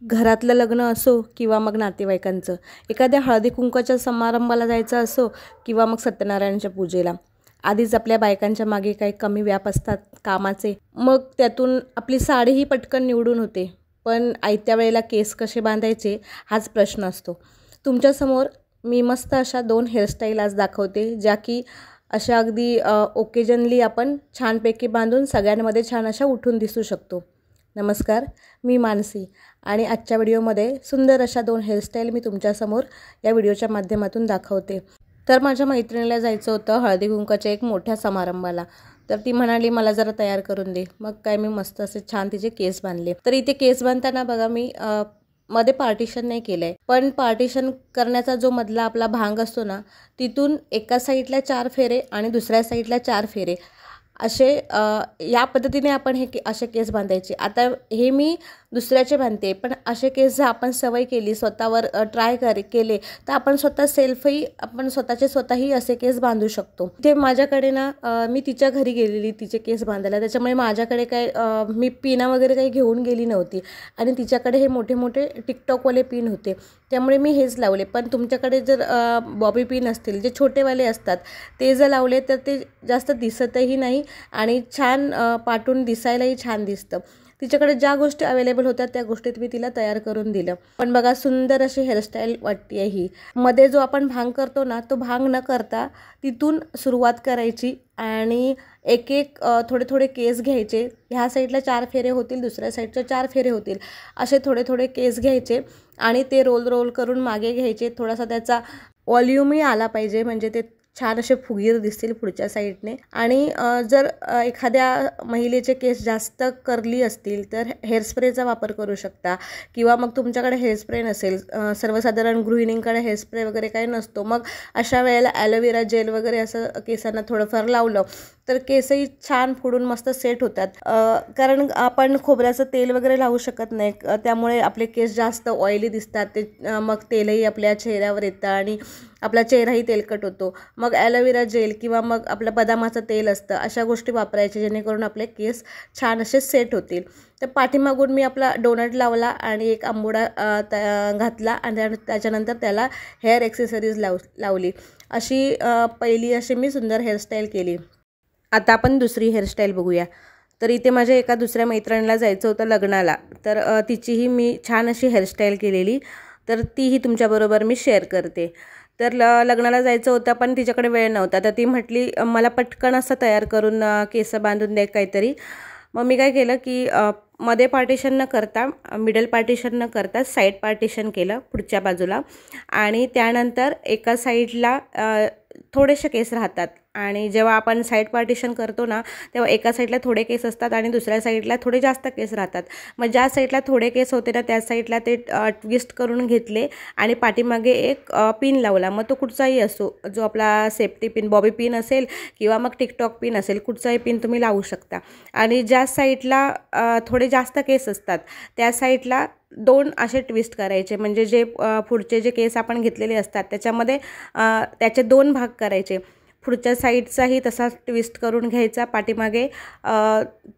घरातलं लग्न असो किंवा मग नातेवाईकांचं, एखाद्या हळदी कुंकवाच्या समारंभाला जायचं असो किंवा मग सत्यनारायणच्या पूजेला, आधीच आपल्या बायकांच्या मागे काही कमी व्याप असतात कामाचे. मग त्यातून आपली साडीही पटकन निवडून होते, पण आयत्या वेळेला केस कसे बांधायचे हाच प्रश्न असतो. तुमच्यासमोर मी मस्त अशा 2 हेअरस्टाईल आज दाखवते, ज्या की अशा अगदी ओकेजनली आपण छानपैकी बांधून सगळ्यांमध्ये छान अशा उठून दिसू शकतो. नमस्कार, मी मानसी आणि आजच्या व्हिडिओमध्ये सुंदर अशा 2 हेअरस्टाईल मी तुमच्यासमोर या व्हिडिओच्या माध्यमातून दाखवते. तर माझ्या मैत्रिणीला जायचं होतं हळदी कुंकवाच्या एक मोठ्या समारंभाला. तर ती म्हणाली मला जरा तयार करून दे. मग काय मी मस्त असे छान तिचे केस बांधले. तर इथे केस बांधताना बघा मी मध्ये पार्टिशन नाही केलं आहे, पण पार्टिशन करण्याचा जो मधला आपला भाग असतो ना, तिथून एका साईडला 4 फेरे आणि दुसऱ्या साईडला 4 फेरे असे या पद्धतीने आपण असे केस बांधायचे. आता हे मी दुसऱ्याचे बांधते, पण असे केस जर आपण सवय केली, स्वतःवर ट्राय केले, तर आपण आपण स्वतःही असे केस बांधू शकतो. ते माझ्याकडे ना मी तिच्या घरी गेलेली तिचे केस बांधायला, त्याच्यामुळे माझ्याकडे काय मी पिना वगैरे काही घेऊन गेली नव्हती आणि तिच्याकडे हे मोठे मोठे टिकटॉकवाले पिन होते, त्यामुळे मी हेच लावले. पण तुमच्याकडे जर बॉबी पिन असतील, जे छोटेवाले असतात, ते जर लावले तर ते जास्त दिसतही नाही आणि छान पाठून दिसायलाही छान दिसतं. तिच्याकडे ज्या गोष्टी अवेलेबल होत्या त्या गोष्टीत मी तिला तयार करून दिलं. पण बघा सुंदर अशी हेअरस्टाईल वाटते ही. मध्ये जो आपण भांग करतो ना, तो भांग न करता तिथून सुरुवात करायची आणि एक थोडे थोडे केस घ्यायचे. ह्या साईडला 4 फेरे होतील, दुसऱ्या साईडच्या 4 फेरे होतील, असे थोडे थोडे केस घ्यायचे आणि ते रोल करून मागे घ्यायचे. थोडासा त्याचा व्हॉल्यूमही आला पाहिजे, म्हणजे ते छान असे फुगीर दिसतील पुढच्या साईडने. आणि जर एखाद्या महिलेचे केस जास्त कर्ली असतील तर हेअरस्प्रेचा वापर करू शकता, किंवा मग तुमच्याकडे हेअरस्प्रे नसेल, सर्वसाधारण गृहिणींकडे हेअरस्प्रे वगैरे काही नसतो, मग अशा वेळेला ॲलोवेरा जेल वगैरे असं केसांना थोडंफार लावलं तर केसही छान फुडून मस्त सेट होतात. कारण आपण खोबऱ्याचं तेल वगैरे लावू शकत नाही, त्यामुळे आपले केस जास्त ऑइली दिसतात. ते मग तेलही आपल्या चेहऱ्यावर येतं आणि आपला चेहराही तेलकट होतो. मग ॲलोवेरा जेल किंवा मग आपलं बदामाचं तेल असतं, अशा गोष्टी वापरायचे जेणेकरून आपले केस छान असे सेट होतील. तर पाठीमागून मी आपला डोनट लावला आणि एक आंबोडा घातला आणि त्याच्यानंतर त्याला हेअर ॲक्सेसरीज लावली. अशी पहिली अशी मी सुंदर हेअरस्टाईल केली. आता आपण दुसरी हेअरस्टाईल बघूया. तर इथे माझ्या एका दुसऱ्या मैत्रिणीला जायचं होतं लग्नाला, तर तिचीही मी छान अशी हेअरस्टाईल केलेली, तर तीही तुमच्याबरोबर मी शेअर करते. तर लग्नाला जायचं होतं, पण तिच्याकडे वेळ नव्हता, तर ती म्हटली मला पटकन असं तयार करून केस बांधून द्या काहीतरी. मग मी काय केलं की मध्ये पार्टिशन न करता, मिडल पार्टिशन न करता साईड पार्टिशन केलं पुढच्या बाजूला, आणि त्यानंतर एका साईडला थोडेसे केस राहतात. आणि जेव्हा आपण साईड पार्टिशन करतो ना, तेव्हा एका साईडला थोडे केस असतात आणि दुसऱ्या साईडला थोडे जास्त केस राहतात. मग ज्या साईडला थोडे केस होते ना, त्या साईडला ते ट्विस्ट करून घेतले आणि पाठीमागे एक पिन लावला. मग तो कुठचाही असो, जो आपला सेफ्टी पिन, बॉबी पिन असेल किंवा मग टिकटॉक पिन असेल, कुठचाही पिन तुम्ही लावू शकता. आणि ज्या साईडला थोडे जास्त केस असतात त्या साईडला 2 असे ट्विस्ट करायचे, म्हणजे जे पुढचे जे केस आपण घेतलेले असतात त्याच्यामध्ये त्याचे 2 भाग करायचे. पुढच्या साईडचाही तसा ट्विस्ट करून घ्यायचा, पाठीमागे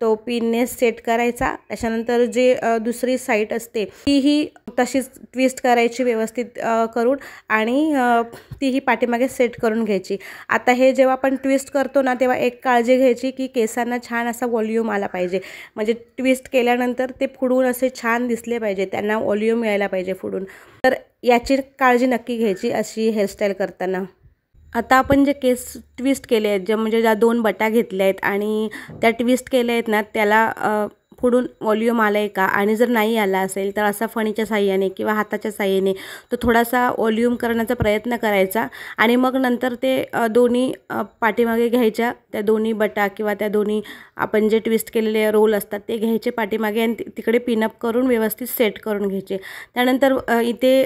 तो पिनने सेट करायचा. त्याच्यानंतर जे दुसरी साईड असते तीही तशीच ट्विस्ट करायची व्यवस्थित करून आणि तीही पाठीमागे सेट करून घ्यायची. आता हे जेव्हा आपण ट्विस्ट करतो ना, तेव्हा एक काळजी घ्यायची की केसांना छान असा व्हॉल्यूम आला पाहिजे, म्हणजे ट्विस्ट केल्यानंतर ते फुडून असे छान दिसले पाहिजे, त्यांना व्हॉल्यूम यायला पाहिजे फुडून. तर याची काळजी नक्की घ्यायची अशी हेअरस्टाईल करताना. आता आपण जे केस ट्विस्ट केले आहेत, म्हणजे ज्या 2 बटा घेतल्या आहेत आणि त्या ट्विस्ट केल्या आहेत ना, त्याला पुढून व्हॉल्यूम आला आहे का, आणि जर नाही आला असेल तर असा फणीच्या साह्याने किंवा हाताच्या साह्याने तो थोडासा व्हॉल्यूम करण्याचा प्रयत्न करायचा. आणि मग नंतर ते दोन्ही पाठीमागे घ्यायच्या, त्या दोन्ही बटा किंवा त्या दोन्ही आपण जे ट्विस्ट केलेले रोल असतात ते घ्यायचे पाठीमागे आणि तिकडे पिनअप करून व्यवस्थित सेट करून घ्यायचे. त्यानंतर इथे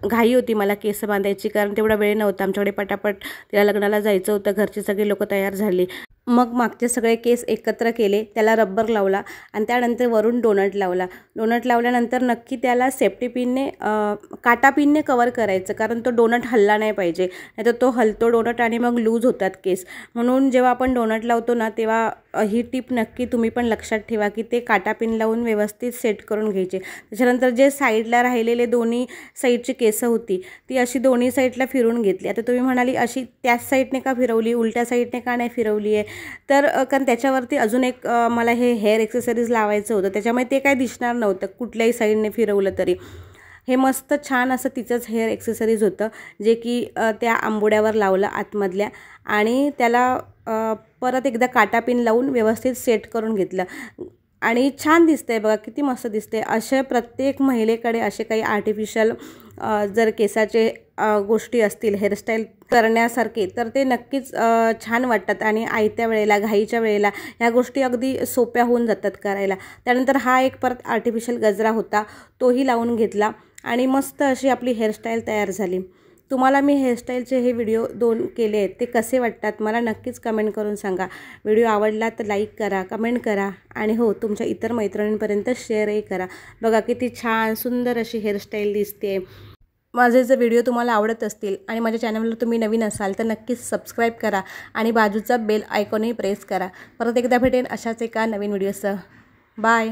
घाई होती मला केस बांधायची, कारण तेवढा वेळ नव्हता आमच्याकडे. पटापट तिला लग्नाला जायचं होतं, घरचे सगळे लोक तयार झाली. मग मागचे सगळे केस एकत्र केले, त्याला रब्बर लावला आणि त्यानंतर वरून डोनट लावला. डोनट लावल्यानंतर नक्की त्याला सेफ्टी पिनने, काटा पिनने कवर करायचं, कारण तो डोनट हलला नाही पाहिजे, नाहीतर तो हलतो डोनट आणि मग लूज होतात केस. म्हणून जेव्हा आपण डोनट लावतो ना, तेव्हा ही टिप नक्की तुम्ही पण लक्षात ठेवा की ते काटा पिन लावून व्यवस्थित सेट करून घ्यायचे। त्याच्यानंतर जे साईडला राहिलेले दोन्ही साईडची केसं होती ती अशी दोन्ही साईडला फिरून घेतली। आता तुम्ही म्हणाली अशी त्याच साईडने का फिरवली, उलट्या साईडने का नाही फिरवली आहे, तर कारण त्याच्यावरती अजून एक मला हे हेअर एक्सेसरीज लावायचं होतं, त्याच्यामुळे ते काय दिसणार नव्हतं कुठल्याही साईडने फिरवलं तरी। हे मस्त छान असं तिचंच हेअर एक्सेसरीज होतं जे की त्या आंबोड्यावर लावलं आतमधल्या आणि त्याला परत एकदा काटा पिन लावून व्यवस्थित सेट करून घेतलं आणि छान दिसतंय बघा, किती मस्त दिसते। अशा प्रत्येक महिलेकडे असे काही आर्टिफिशियल जर केसाचे गोष्टी असतील हेअरस्टाईल करण्यासारखे तर ते नक्कीच छान वाटतात आणि आयत्या वेळेला घाईच्या वेळेला ह्या गोष्टी अगदी सोप्या होऊन जातात करायला। त्यानंतर हा एक परत आर्टिफिशियल गजरा होता तोही लावून घेतला आणि मस्त अशी आपली हेअरस्टाईल तयार झाली। तुम्हाला मी हेअरस्टाईलचे हे व्हिडिओ 2 केले आहेत ते कसे वाटतात मला नक्कीच कमेंट करून सांगा। व्हिडिओ आवडला तर लाईक करा, कमेंट करा आणि हो तुमच्या इतर मैत्रिणींपर्यंत शेअरही करा। बघा किती छान सुंदर अशी हेअरस्टाईल दिसते। माझे जर व्हिडिओ तुम्हाला आवडत असतील आणि माझ्या चॅनलला तुम्ही नवीन असाल तर नक्कीच सबस्क्राईब करा आणि बाजूचा बेल आयकॉनही प्रेस करा। परत एकदा भेटेन अशाच एका नवीन व्हिडिओसह। बाय।